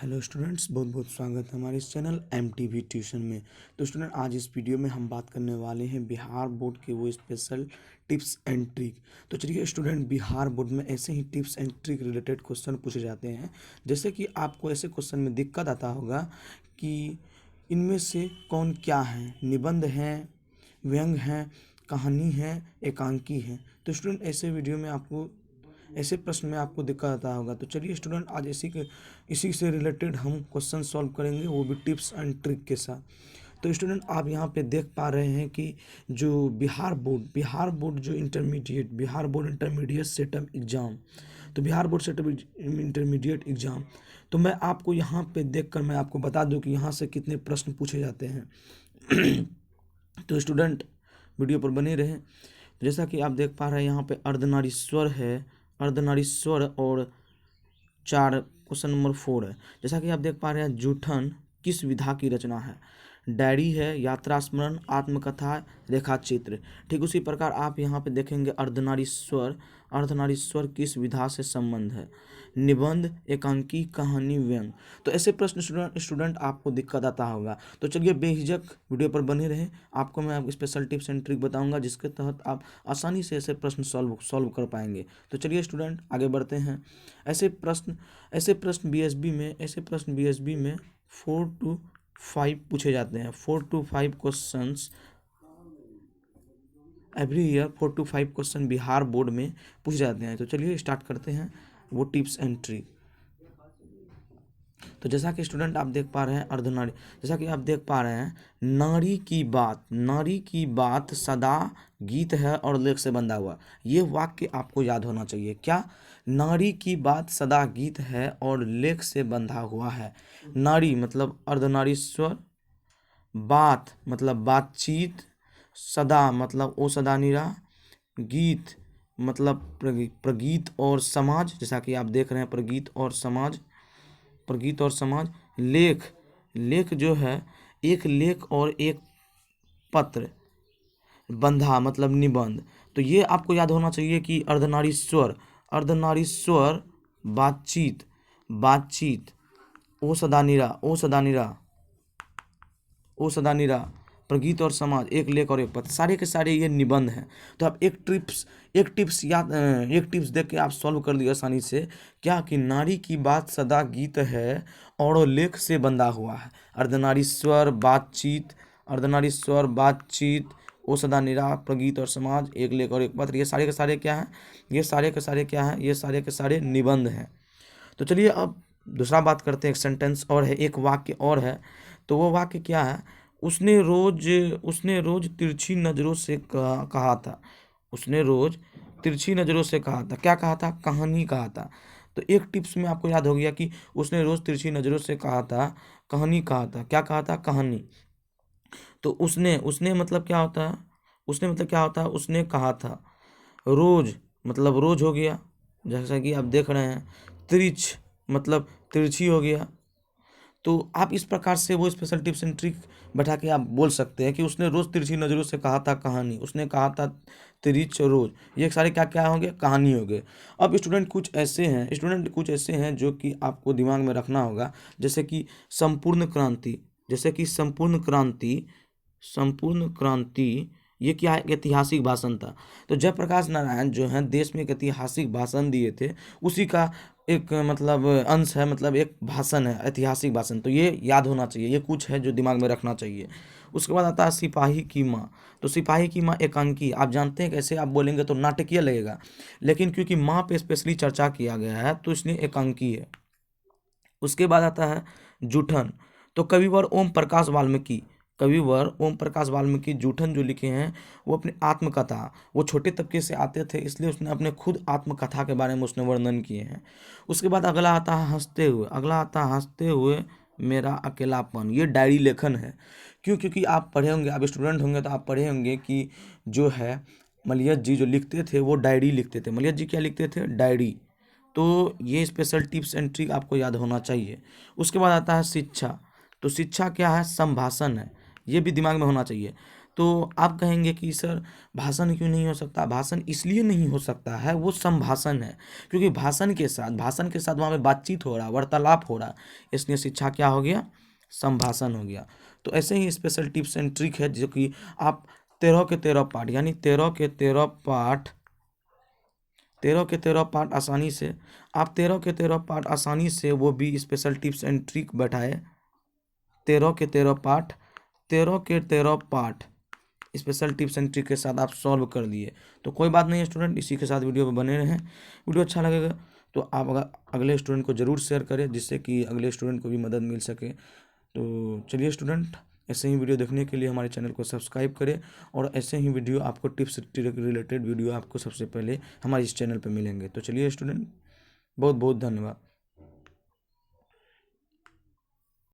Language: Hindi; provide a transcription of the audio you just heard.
हेलो स्टूडेंट्स, बहुत बहुत स्वागत है हमारे इस चैनल MTV ट्यूशन में। तो स्टूडेंट, आज इस वीडियो में हम बात करने वाले हैं बिहार बोर्ड के वो स्पेशल टिप्स एंड ट्रिक। तो चलिए स्टूडेंट, बिहार बोर्ड में ऐसे ही tips and trick related question पूछे जाते हैं। जैसे कि आपको ऐसे क्वेश्चन में दिक्कत आता होगा कि इनमें से कौन क्या है, निबंध है, व्यंग है, कहानी है, एकांकी है। तो स्टूडेंट, ऐसे वीडियो में आपको ऐसे प्रश्न में आपको दिक्कत आता होगा। तो चलिए स्टूडेंट, आज इसी से रिलेटेड हम क्वेश्चन सॉल्व करेंगे, वो भी टिप्स एंड ट्रिक के साथ। तो स्टूडेंट, आप यहाँ पे देख पा रहे हैं कि जो बिहार बोर्ड जो Bihar board intermediate setup exam, तो Bihar board setup intermediate exam, तो मैं आपको यहाँ पे देखकर मैं आपको बता दूँ कि यहाँ से कितने प्रश्न पूछे जाते हैं। तो स्टूडेंट, वीडियो पर बने रहें। जैसा कि आप देख पा रहे हैं, यहाँ पे अर्धनारीश्वर है, अर्धनारीश्वर और 4 क्वेश्चन नंबर 4 है। जैसा कि आप देख पा रहे हैं, जूठन किस विधा की रचना है? डायरी है, यात्रा स्मरण, आत्मकथा, रेखाचित्र। ठीक उसी प्रकार आप यहाँ पे देखेंगे अर्धनारीश्वर किस विधा से संबंध है? निबंध, एकांकी, कहानी, व्यंग। तो ऐसे प्रश्न स्टूडेंट आपको दिक्कत आता होगा। तो चलिए बेझिझक वीडियो पर बने रहें। आपको मैं स्पेशल टिप्स एंड ट्रिक बताऊंगा जिसके तहत आप आसानी से ऐसे प्रश्न सॉल्व कर पाएंगे। तो चलिए स्टूडेंट, आगे बढ़ते हैं। ऐसे प्रश्न बीएसबी में 4 to 5 पूछे जाते हैं। 4 to 5 questions every year, 4 to 5 question Bihar board में पूछे जाते हैं। तो चलिए स्टार्ट करते हैं वो टिप्स एंड ट्रिक। तो जैसा कि स्टूडेंट आप देख पा रहे हैं, अर्धनारी, जैसा कि आप देख पा रहे हैं, नारी की बात सदा गीत है और लेख से बंधा हुआ। ये वाक्य आपको याद होना चाहिए। क्या? नारी की बात सदा गीत है और लेख से बंधा हुआ है। नारी मतलब अर्धनारीश्वर, बात मतलब बातचीत, सदा मतलब ओ सदा निरा, गीत मतलब प्रगीत और समाज, जैसा कि आप देख रहे हैं प्रगीत और समाज, लेख जो है एक लेख और एक पत्र, बंधा मतलब निबंध। तो ये आपको याद होना चाहिए कि अर्धनारीश्वर बातचीत, ओ सदा निरा, प्रगीत और समाज, एक लेख और एक पत्र, सारे के सारे ये निबंध हैं। तो आप एक टिप्स देख के आप सॉल्व कर दिए आसानी से। क्या कि नारी की बात सदा गीत है और लेख से बंधा हुआ है। अर्धनारीश्वर बातचीत, ओ सदा निरा, प्रगीत और समाज, एक लेख और एक पत्र, ये सारे के सारे क्या हैं? ये सारे के सारे निबंध हैं। तो चलिए अब दूसरा बात करते हैं। एक सेंटेंस और है, एक वाक्य और है। तो वो वाक्य क्या है? उसने रोज तिरछी नजरों से कहा था। उसने रोज तिरछी नजरों से कहा था। क्या कहा था? कहानी कहा था। तो एक टिप्स में आपको याद हो गया कि उसने रोज तिरछी नजरों से कहा था, कहानी कहा था। क्या कहा था? कहानी। तो उसने मतलब क्या होता है? उसने कहा था। रोज मतलब रोज हो गया, जैसा कि आप देख रहे हैं। तिरछ मतलब तिरछी हो गया। तो आप इस प्रकार से वो स्पेशल टिप्स एंड ट्रिक बैठा के आप बोल सकते हैं कि उसने रोज तिरछी नजरों से कहा था कहानी, उसने कहा था तिरछ रोज, ये सारे क्या क्या होंगे? कहानी हो गए। अब स्टूडेंट कुछ ऐसे हैं जो कि आपको दिमाग में रखना होगा। जैसे कि संपूर्ण क्रांति, ये क्या है? ऐतिहासिक भाषण था। तो जयप्रकाश नारायण जो हैं देश में एक ऐतिहासिक भाषण दिए थे, उसी का एक मतलब अंश है, मतलब एक भाषण है, ऐतिहासिक भाषण। तो ये याद होना चाहिए। ये कुछ है जो दिमाग में रखना चाहिए। उसके बाद आता है सिपाही की माँ। तो सिपाही की माँ एकांकी। आप जानते हैं कैसे आप बोलेंगे तो नाटकीय लगेगा, लेकिन क्योंकि माँ पे स्पेशली चर्चा किया गया है तो इसलिए एकांकी है। उसके बाद आता है जूठन। तो कविवर ओम प्रकाश वाल्मीकि जूठन जो लिखे हैं, वो अपनी आत्मकथा, वो छोटे तबके से आते थे इसलिए उसने अपने खुद आत्मकथा के बारे में उसने वर्णन किए हैं। उसके बाद अगला आता है हंसते हुए मेरा अकेलापन। ये डायरी लेखन है। क्योंकि आप पढ़े होंगे, आप स्टूडेंट होंगे तो आप पढ़े होंगे कि जो है मलियत जी जो लिखते थे वो डायरी लिखते थे। मलियत जी क्या लिखते थे? डायरी। तो ये स्पेशल टिप्स एंड ट्रिक आपको याद होना चाहिए। उसके बाद आता है शिक्षा। तो शिक्षा क्या है? संभाषण है। ये भी दिमाग में होना चाहिए। तो आप कहेंगे कि सर भाषण क्यों नहीं हो सकता? भाषण इसलिए नहीं हो सकता है, वो संभाषण है, क्योंकि भाषण के साथ वहाँ पे बातचीत हो रहा, वार्तालाप हो रहा, इसलिए शिक्षा क्या हो गया? संभाषण हो गया। तो ऐसे ही स्पेशल टिप्स एंड ट्रिक है जो कि आप 13 के 13 पार्ट यानी 13 के 13 पार्ट 13 के 13 पार्ट आसानी से आप 13 के 13 पार्ट आसानी से वो भी स्पेशल टिप्स एंड ट्रिक बैठाए 13 के 13 पार्ट 13 के 13 part special tips and trick के साथ आप सॉल्व कर दिए। तो कोई बात नहीं है स्टूडेंट, इसी के साथ वीडियो में बने रहें। वीडियो अच्छा लगेगा तो आप अगले स्टूडेंट को ज़रूर शेयर करें, जिससे कि अगले स्टूडेंट को भी मदद मिल सके। तो चलिए स्टूडेंट, ऐसे ही वीडियो देखने के लिए हमारे चैनल को सब्सक्राइब करें, और ऐसे ही वीडियो आपको टिप्स ट्रिक रिलेटेड वीडियो आपको सबसे पहले हमारे इस चैनल पर मिलेंगे। तो चलिए स्टूडेंट, बहुत बहुत धन्यवाद।